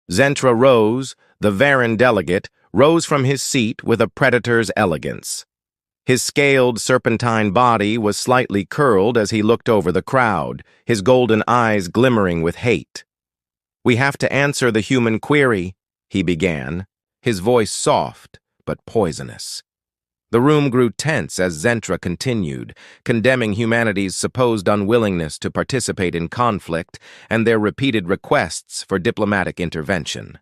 Zentra rose, the Varan delegate, rose from his seat with a predator's elegance. His scaled, serpentine body was slightly curled as he looked over the crowd, his golden eyes glimmering with hate. "We have to answer the human query," he began, his voice soft but poisonous. The room grew tense as Zentra continued, condemning humanity's supposed unwillingness to participate in conflict and their repeated requests for diplomatic intervention.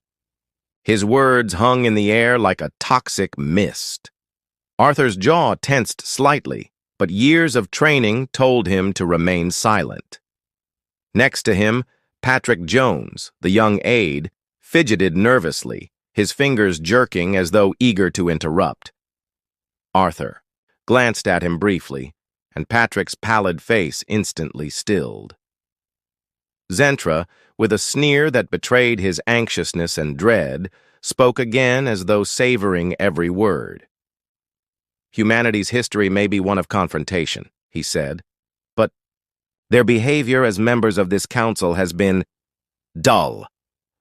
His words hung in the air like a toxic mist. Arthur's jaw tensed slightly, but years of training told him to remain silent. Next to him, Patrick Jones, the young aide, fidgeted nervously, his fingers jerking as though eager to interrupt. Arthur glanced at him briefly, and Patrick's pallid face instantly stilled. Zentra, with a sneer that betrayed his anxiousness and dread, spoke again as though savoring every word. "Humanity's history may be one of confrontation," he said, "but their behavior as members of this council has been dull.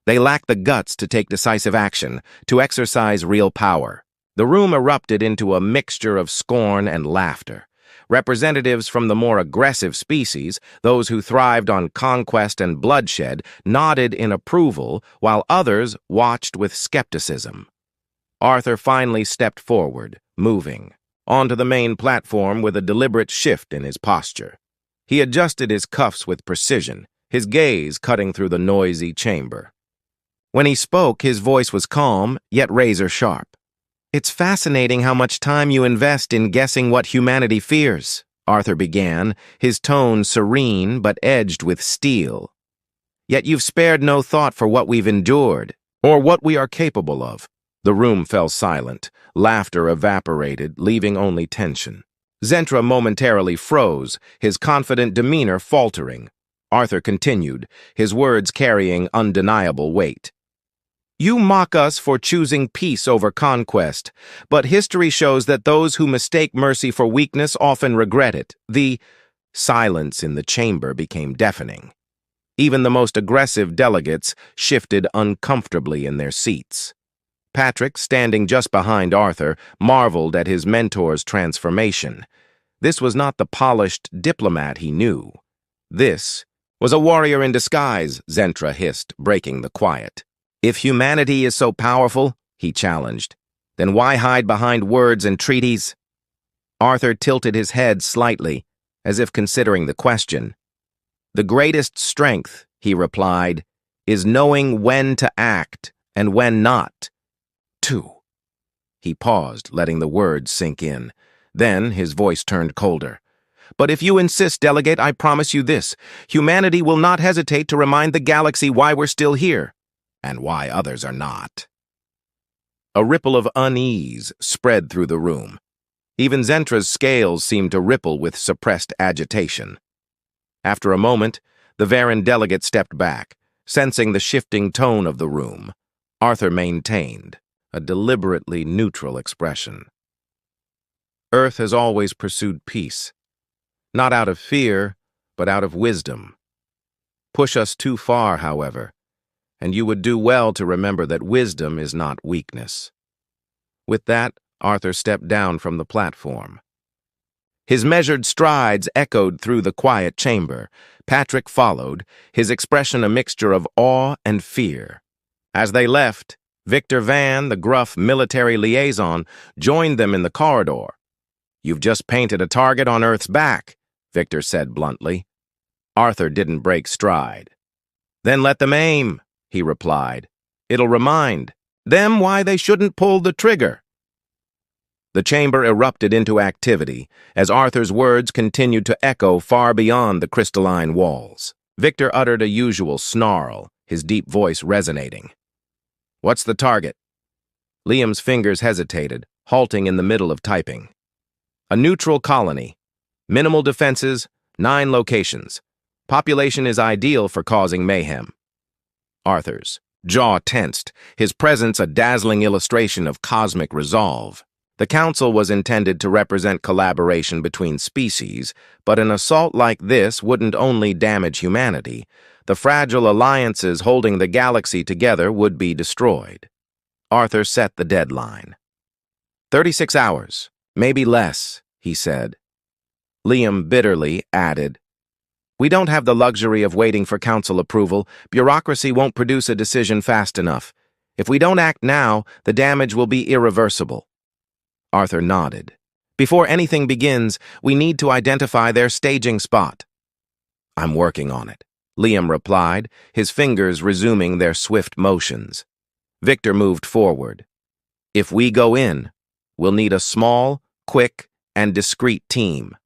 They lack the guts to take decisive action, to exercise real power." The room erupted into a mixture of scorn and laughter. Representatives from the more aggressive species, those who thrived on conquest and bloodshed, nodded in approval, while others watched with skepticism. Arthur finally stepped forward, moving onto the main platform with a deliberate shift in his posture. He adjusted his cuffs with precision, his gaze cutting through the noisy chamber. When he spoke, his voice was calm, yet razor-sharp. "It's fascinating how much time you invest in guessing what humanity fears," Arthur began, his tone serene but edged with steel. "Yet you've spared no thought for what we've endured, or what we are capable of." The room fell silent. Laughter evaporated, leaving only tension. Zentra momentarily froze, his confident demeanor faltering. Arthur continued, his words carrying undeniable weight. "You mock us for choosing peace over conquest, but history shows that those who mistake mercy for weakness often regret it." The silence in the chamber became deafening. Even the most aggressive delegates shifted uncomfortably in their seats. Patrick, standing just behind Arthur, marveled at his mentor's transformation. This was not the polished diplomat he knew. This was a warrior in disguise, Zentra hissed, breaking the quiet. "If humanity is so powerful," he challenged, "then why hide behind words and treaties?" Arthur tilted his head slightly, as if considering the question. "The greatest strength," he replied, "is knowing when to act and when not to." He paused, letting the words sink in. Then his voice turned colder. "But if you insist, Delegate, I promise you this. Humanity will not hesitate to remind the galaxy why we're still here. And why others are not." A ripple of unease spread through the room. Even Zentra's scales seemed to ripple with suppressed agitation. After a moment, the Varan delegate stepped back, sensing the shifting tone of the room. Arthur maintained a deliberately neutral expression. "Earth has always pursued peace, not out of fear, but out of wisdom. Push us too far, however, and you would do well to remember that wisdom is not weakness." With that, Arthur stepped down from the platform. His measured strides echoed through the quiet chamber. Patrick followed, his expression a mixture of awe and fear. As they left, Victor Van, the gruff military liaison, joined them in the corridor. "You've just painted a target on Earth's back," Victor said bluntly. Arthur didn't break stride. "Then let them aim," he replied. "It'll remind them why they shouldn't pull the trigger." The chamber erupted into activity as Arthur's words continued to echo far beyond the crystalline walls. Victor uttered a usual snarl, his deep voice resonating. "What's the target?" Liam's fingers hesitated, halting in the middle of typing. "A neutral colony. Minimal defenses, 9 locations. Population is ideal for causing mayhem." Arthur's jaw tensed, his presence a dazzling illustration of cosmic resolve. The council was intended to represent collaboration between species, but an assault like this wouldn't only damage humanity. The fragile alliances holding the galaxy together would be destroyed. Arthur set the deadline. 36 hours, maybe less, he said. Liam bitterly added, "We don't have the luxury of waiting for council approval. Bureaucracy won't produce a decision fast enough. If we don't act now, the damage will be irreversible." Arthur nodded. "Before anything begins, we need to identify their staging spot." "I'm working on it," Liam replied, his fingers resuming their swift motions. Victor moved forward. "If we go in, we'll need a small, quick, and discreet team."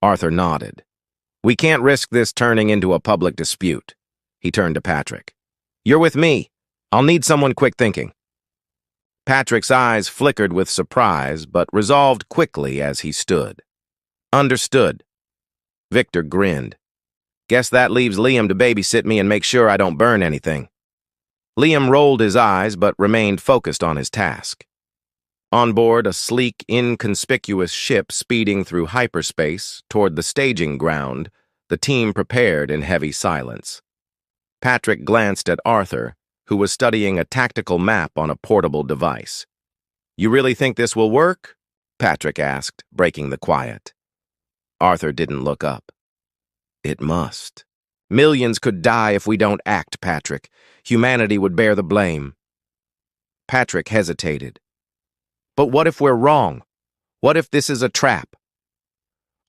Arthur nodded. "We can't risk this turning into a public dispute." He turned to Patrick. "You're with me. I'll need someone quick thinking." Patrick's eyes flickered with surprise, but resolved quickly as he stood. "Understood." Victor grinned. "Guess that leaves Liam to babysit me and make sure I don't burn anything." Liam rolled his eyes but remained focused on his task. On board a sleek, inconspicuous ship speeding through hyperspace toward the staging ground, the team prepared in heavy silence. Patrick glanced at Arthur, who was studying a tactical map on a portable device. "You really think this will work?" Patrick asked, breaking the quiet. Arthur didn't look up. "It must. Millions could die if we don't act, Patrick. Humanity would bear the blame." Patrick hesitated. "But what if we're wrong? What if this is a trap?"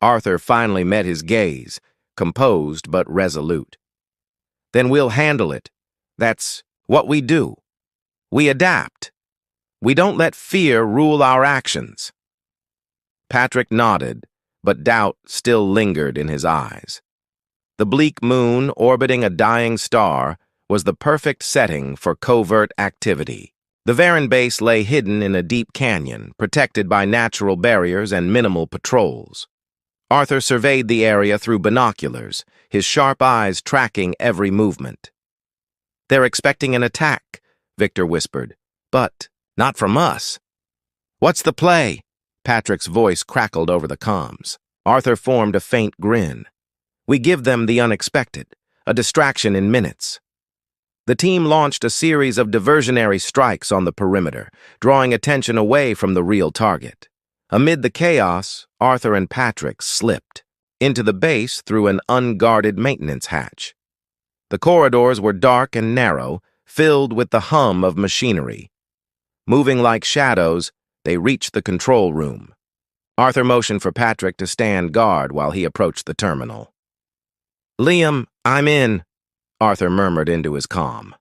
Arthur finally met his gaze, composed but resolute. "Then we'll handle it. That's what we do. We adapt. We don't let fear rule our actions." Patrick nodded, but doubt still lingered in his eyes. The bleak moon orbiting a dying star was the perfect setting for covert activity. The Varen base lay hidden in a deep canyon, protected by natural barriers and minimal patrols. Arthur surveyed the area through binoculars, his sharp eyes tracking every movement. "They're expecting an attack," Victor whispered. "But not from us." "What's the play?" Patrick's voice crackled over the comms. Arthur formed a faint grin. "We give them the unexpected, a distraction in minutes." The team launched a series of diversionary strikes on the perimeter, drawing attention away from the real target. Amid the chaos, Arthur and Patrick slipped into the base through an unguarded maintenance hatch. The corridors were dark and narrow, filled with the hum of machinery. Moving like shadows, they reached the control room. Arthur motioned for Patrick to stand guard while he approached the terminal. "Liam, I'm in," Arthur murmured into his comm.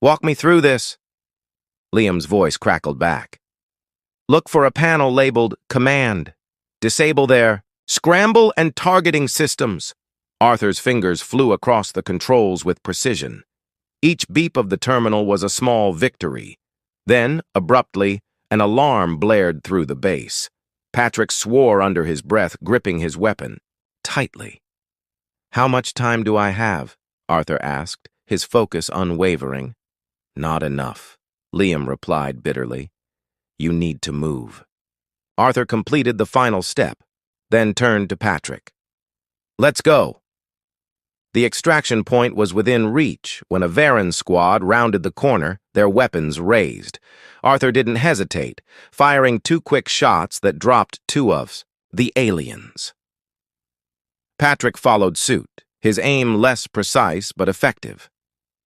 "Walk me through this." Liam's voice crackled back. "Look for a panel labeled Command. Disable their scramble and targeting systems." Arthur's fingers flew across the controls with precision. Each beep of the terminal was a small victory. Then, abruptly, an alarm blared through the base. Patrick swore under his breath, gripping his weapon tightly. "How much time do I have?" Arthur asked, his focus unwavering. "Not enough," Liam replied bitterly. "You need to move." Arthur completed the final step, then turned to Patrick. "Let's go." The extraction point was within reach when a Varen squad rounded the corner, their weapons raised. Arthur didn't hesitate, firing 2 quick shots that dropped 2 of the aliens. Patrick followed suit, his aim less precise but effective.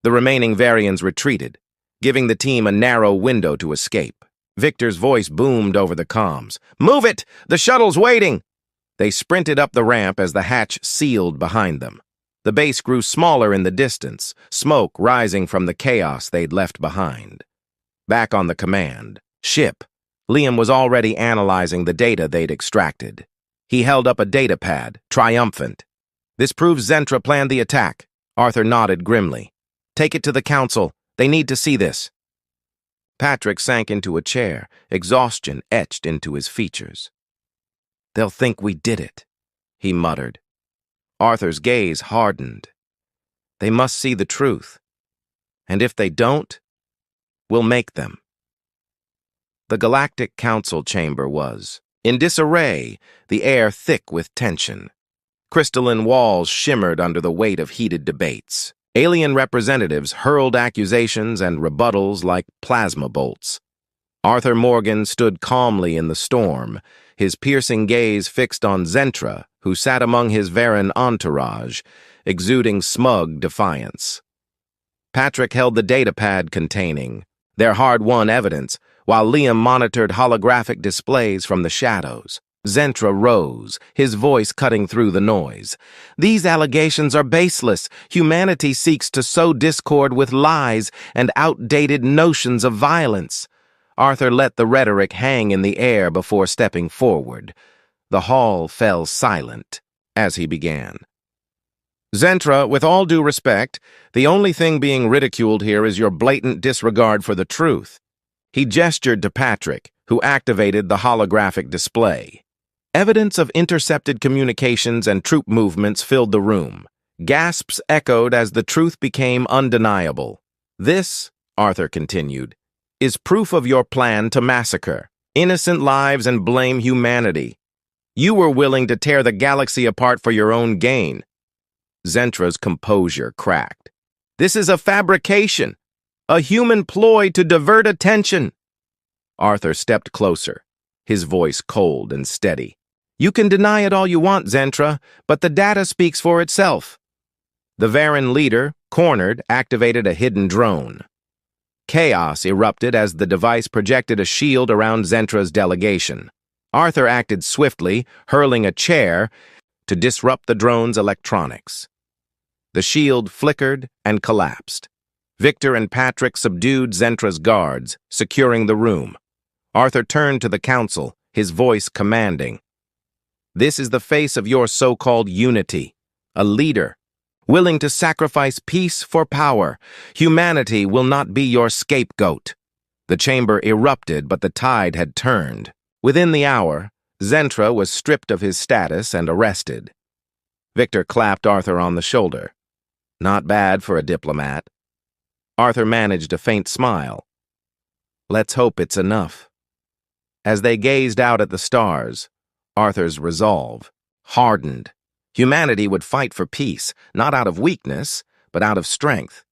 The remaining Varians retreated, giving the team a narrow window to escape. Victor's voice boomed over the comms. "Move it! The shuttle's waiting!" They sprinted up the ramp as the hatch sealed behind them. The base grew smaller in the distance, smoke rising from the chaos they'd left behind. Back on the command ship, Liam was already analyzing the data they'd extracted. He held up a data pad, triumphant. "This proves Zentra planned the attack." Arthur nodded grimly. "Take it to the council. They need to see this." Patrick sank into a chair, exhaustion etched into his features. "They'll think we did it," he muttered. Arthur's gaze hardened. "They must see the truth. And if they don't, we'll make them." The Galactic Council chamber was. In disarray, the air thick with tension. Crystalline walls shimmered under the weight of heated debates. Alien representatives hurled accusations and rebuttals like plasma bolts. Arthur Morgan stood calmly in the storm, his piercing gaze fixed on Zentra, who sat among his Varan entourage, exuding smug defiance. Patrick held the datapad containing their hard-won evidence, while Liam monitored holographic displays from the shadows. Zentra rose, his voice cutting through the noise. These allegations are baseless. Humanity seeks to sow discord with lies and outdated notions of violence. Arthur let the rhetoric hang in the air before stepping forward. The hall fell silent as he began. Zentra, with all due respect, the only thing being ridiculed here is your blatant disregard for the truth. He gestured to Patrick, who activated the holographic display. Evidence of intercepted communications and troop movements filled the room. Gasps echoed as the truth became undeniable. This, Arthur continued, is proof of your plan to massacre innocent lives and blame humanity. You were willing to tear the galaxy apart for your own gain. Zentra's composure cracked. This is a fabrication, a human ploy to divert attention. Arthur stepped closer, his voice cold and steady. You can deny it all you want, Zentra, but the data speaks for itself. The Varan leader, cornered, activated a hidden drone. Chaos erupted as the device projected a shield around Zentra's delegation. Arthur acted swiftly, hurling a chair to disrupt the drone's electronics. The shield flickered and collapsed. Victor and Patrick subdued Zentra's guards, securing the room. Arthur turned to the council, his voice commanding. This is the face of your so-called unity, a leader, willing to sacrifice peace for power. Humanity will not be your scapegoat. The chamber erupted, but the tide had turned. Within the hour, Zentra was stripped of his status and arrested. Victor clapped Arthur on the shoulder. Not bad for a diplomat. Arthur managed a faint smile. Let's hope it's enough. As they gazed out at the stars, Arthur's resolve hardened. Humanity would fight for peace, not out of weakness, but out of strength.